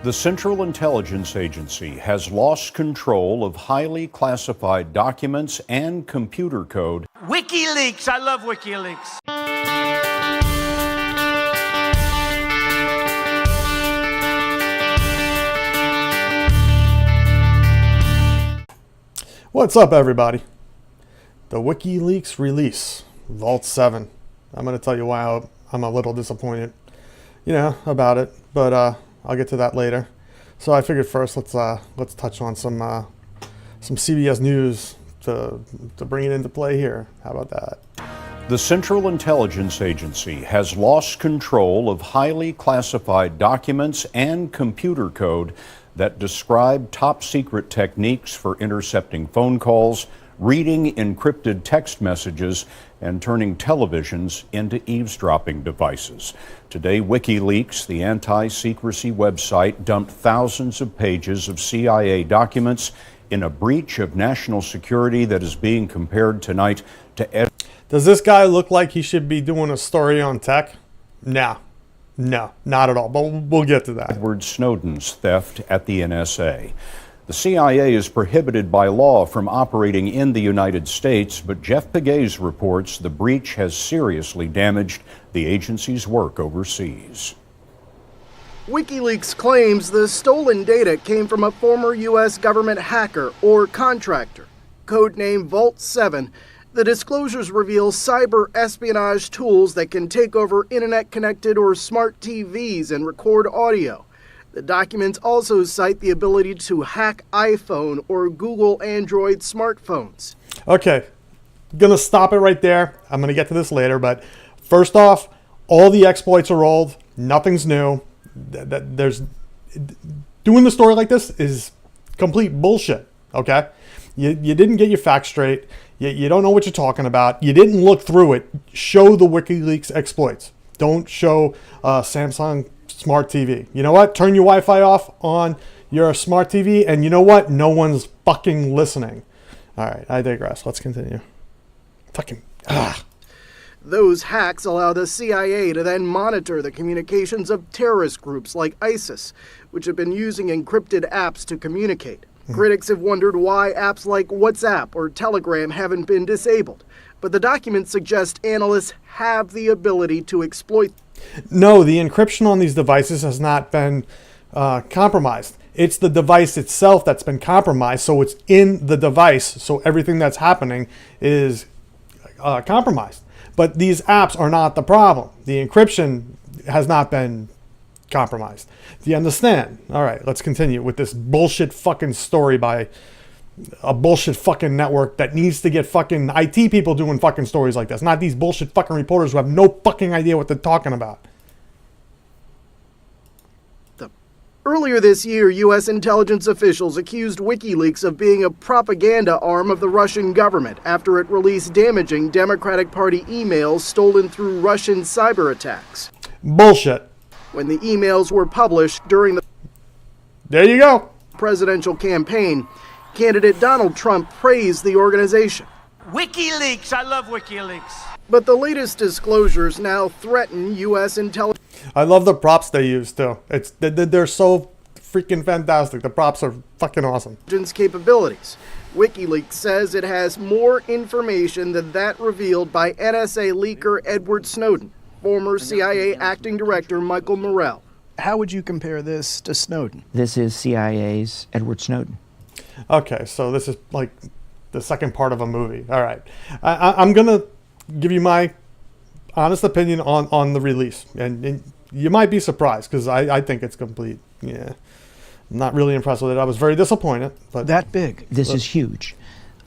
The Central Intelligence Agency has lost control of highly classified documents and computer code. Wikileaks! I love Wikileaks. What's up, everybody? The Wikileaks release, Vault 7. I'm going to tell you why I'm a little disappointed, about it, but I'll get to that later. So I figured first let's touch on some CBS News to bring it into play here. How about that? The Central Intelligence Agency has lost control of highly classified documents and computer code that describe top-secret techniques for intercepting phone calls, reading encrypted text messages, and turning televisions into eavesdropping devices. Today, Wikileaks, the anti-secrecy website, dumped thousands of pages of CIA documents in a breach of national security that is being compared tonight to... Does this guy look like he should be doing a story on tech? No, not at all, but we'll get to that. Edward Snowden's theft at the NSA. The CIA is prohibited by law from operating in the United States, but Jeff Pegues reports the breach has seriously damaged the agency's work overseas. WikiLeaks claims the stolen data came from a former U.S. government hacker or contractor, codenamed Vault 7. The disclosures reveal cyber espionage tools that can take over internet-connected or smart TVs and record audio. The documents also cite the ability to hack iPhone or Google Android smartphones. Okay, gonna stop it right there. I'm gonna get to this later, but first off, all the exploits are old. Nothing's new. There's doing the story like this is complete bullshit. Okay, you didn't get your facts straight. You don't know what you're talking about. You didn't look through it. Show the WikiLeaks exploits. Don't show Samsung Smart TV. You know what? Turn your Wi-Fi off on your Smart TV, and you know what? No one's fucking listening. All right, I digress. Let's continue. Those hacks allow the CIA to then monitor the communications of terrorist groups like ISIS, which have been using encrypted apps to communicate. Critics have wondered why apps like WhatsApp or Telegram haven't been disabled, but the documents suggest analysts have the ability to exploit. No, the encryption on these devices has not been compromised. It's the device itself that's been compromised, so it's in the device, so everything that's happening is compromised. But these apps are not the problem. The encryption has not been compromised. Do you understand? All right, let's continue with this bullshit fucking story by a bullshit fucking network that needs to get fucking IT people doing fucking stories like this, not these bullshit fucking reporters who have no fucking idea what they're talking about. Earlier this year, U.S. intelligence officials accused WikiLeaks of being a propaganda arm of the Russian government after it released damaging Democratic Party emails stolen through Russian cyber attacks. Bullshit. When the emails were published during the there you go. Presidential campaign, candidate Donald Trump praised the organization. Wikileaks! I love Wikileaks. But the latest disclosures now threaten U.S. intelligence. I love the props they use too. They're so freaking fantastic. The props are fucking awesome. Capabilities. WikiLeaks says it has more information than that revealed by NSA leaker Edward Snowden. Former CIA acting director Michael Morrell. How would you compare this to Snowden? This is CIA's Edward Snowden. Okay, so this is like the second part of a movie. All right. I'm going to give you my honest opinion on the release. And you might be surprised because I think it's complete. Yeah. I'm not really impressed with it. I was very disappointed. But that big. This is huge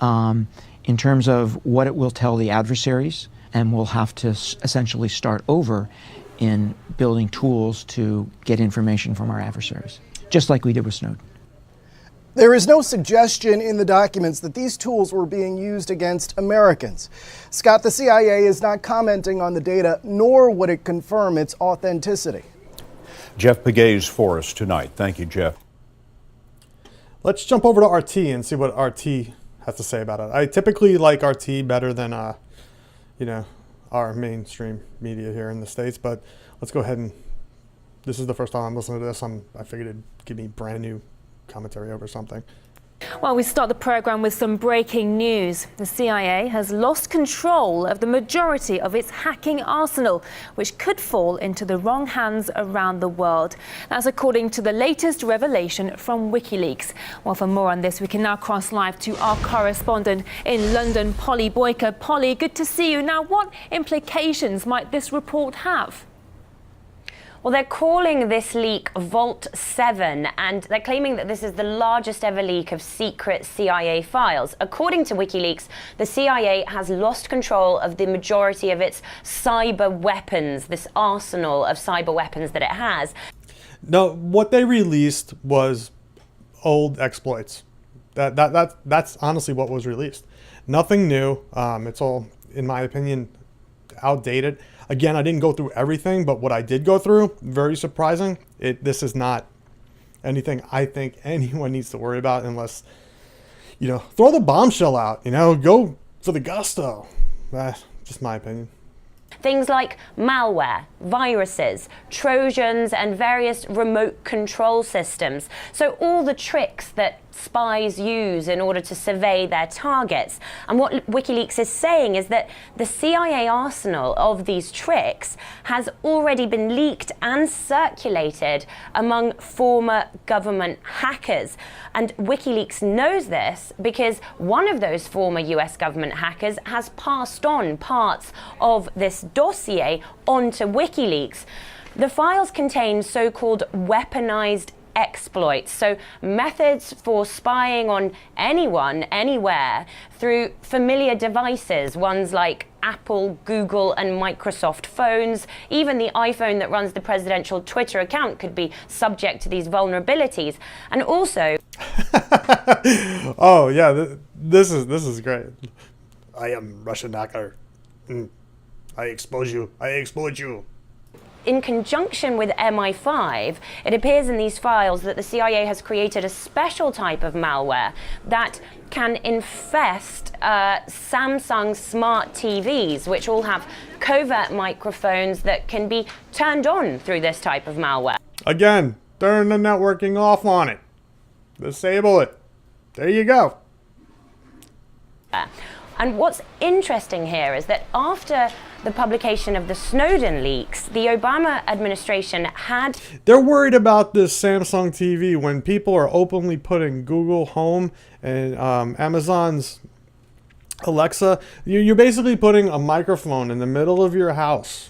in terms of what it will tell the adversaries. And we'll have to essentially start over in building tools to get information from our adversaries, just like we did with Snowden. There is no suggestion in the documents that these tools were being used against Americans. Scott, the CIA is not commenting on the data, nor would it confirm its authenticity. Jeff Pegues for us tonight. Thank you, Jeff. Let's jump over to RT and see what RT has to say about it. I typically like RT better than our mainstream media here in the States, but let's go ahead and this is the first time I'm listening to this. I figured it'd give me brand new commentary over something. Well, we start the program with some breaking news. The CIA has lost control of the majority of its hacking arsenal, which could fall into the wrong hands around the world. That's according to the latest revelation from Wikileaks. Well, for more on this, we can now cross live to our correspondent in London, Polly Boyker. Polly, good to see you. Now, what implications might this report have? Well, they're calling this leak Vault 7, and they're claiming that this is the largest ever leak of secret CIA files. According to Wikileaks, the CIA has lost control of the majority of its cyber weapons, this arsenal of cyber weapons that it has. No, what they released was old exploits. That's honestly what was released. Nothing new. It's all, in my opinion, outdated. Again, I didn't go through everything, but what I did go through, very surprising. This is not anything I think anyone needs to worry about unless, throw the bombshell out, go for the gusto. Just my opinion. Things like malware, viruses, Trojans, and various remote control systems. So all the tricks that spies use in order to survey their targets. And what Wikileaks is saying is that the CIA arsenal of these tricks has already been leaked and circulated among former government hackers. And Wikileaks knows this because one of those former US government hackers has passed on parts of this dossier onto Wikileaks. The files contain so-called weaponized exploits, so methods for spying on anyone, anywhere, through familiar devices, ones like Apple, Google, and Microsoft phones. Even the iPhone that runs the presidential Twitter account could be subject to these vulnerabilities. And also... Oh, yeah, this is great. I am Russian hacker. I expose you. I exploit you. In conjunction with MI5, it appears in these files that the CIA has created a special type of malware that can infest Samsung smart TVs, which all have covert microphones that can be turned on through this type of malware. Again, turn the networking off on it. Disable it. There you go. And what's interesting here is that after the publication of the Snowden leaks, the Obama administration had... They're worried about this Samsung TV when people are openly putting Google Home and Amazon's Alexa. You're basically putting a microphone in the middle of your house.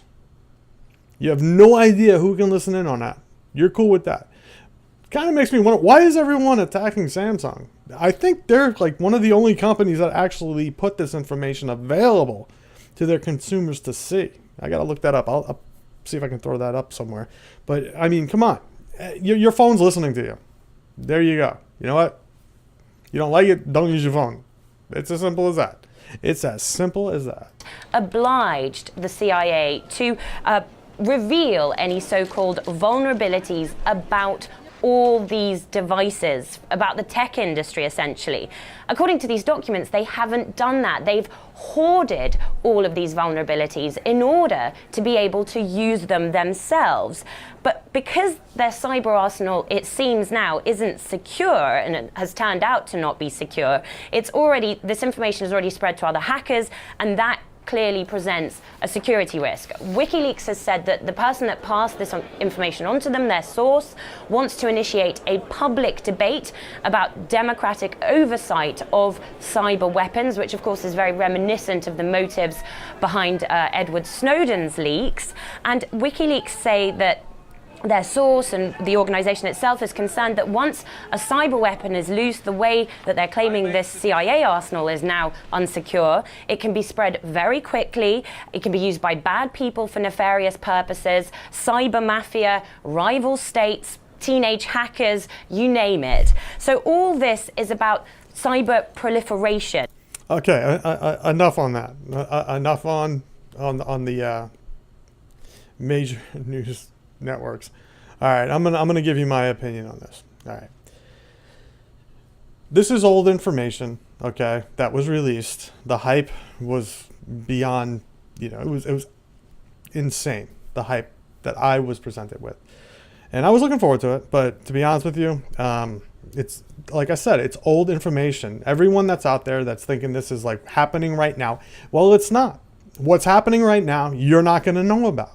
You have no idea who can listen in on that. You're cool with that. Kind of makes me wonder, why is everyone attacking Samsung? I think they're like one of the only companies that actually put this information available to their consumers to see. I gotta look that up. I'll see if I can throw that up somewhere. But I mean, come on, your phone's listening to you. There you go. You know what? You don't like it, don't use your phone. It's as simple as that. It's as simple as that. Obliged the CIA to reveal any so-called vulnerabilities about all these devices, about the tech industry, essentially. According to these documents, they haven't done that. They've hoarded all of these vulnerabilities in order to be able to use them themselves. But because their cyber arsenal, it seems now, isn't secure, and it has turned out to not be secure, this information has already spread to other hackers, and that clearly presents a security risk. Wikileaks has said that the person that passed this information onto them, their source, wants to initiate a public debate about democratic oversight of cyber weapons, which of course is very reminiscent of the motives behind Edward Snowden's leaks. And Wikileaks say that their source and the organization itself is concerned that once a cyber weapon is loose, the way that they're claiming this CIA arsenal is now unsecure, it can be spread very quickly. It can be used by bad people for nefarious purposes, cyber mafia, rival states, teenage hackers, you name it. So all this is about cyber proliferation. Okay, enough on that. Enough on the major news networks. All right, I'm gonna give you my opinion on this. All right, this is old information. Okay, that was released. The hype was beyond, it was insane. The hype that I was presented with. And I was looking forward to it, but to be honest with you, it's like I said, it's old information. Everyone that's out there that's thinking this is like happening right now, well, it's not. What's happening right now, you're not going to know about.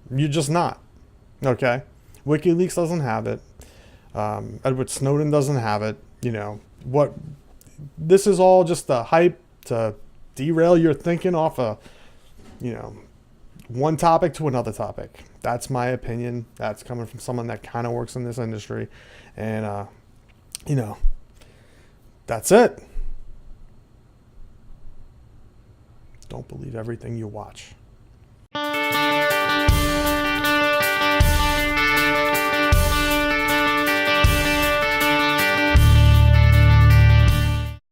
You're just not. Okay? WikiLeaks doesn't have it. Edward Snowden doesn't have it. You know, this is all just the hype to derail your thinking off a, one topic to another topic. That's my opinion. That's coming from someone that kind of works in this industry. And, that's it. Don't believe everything you watch.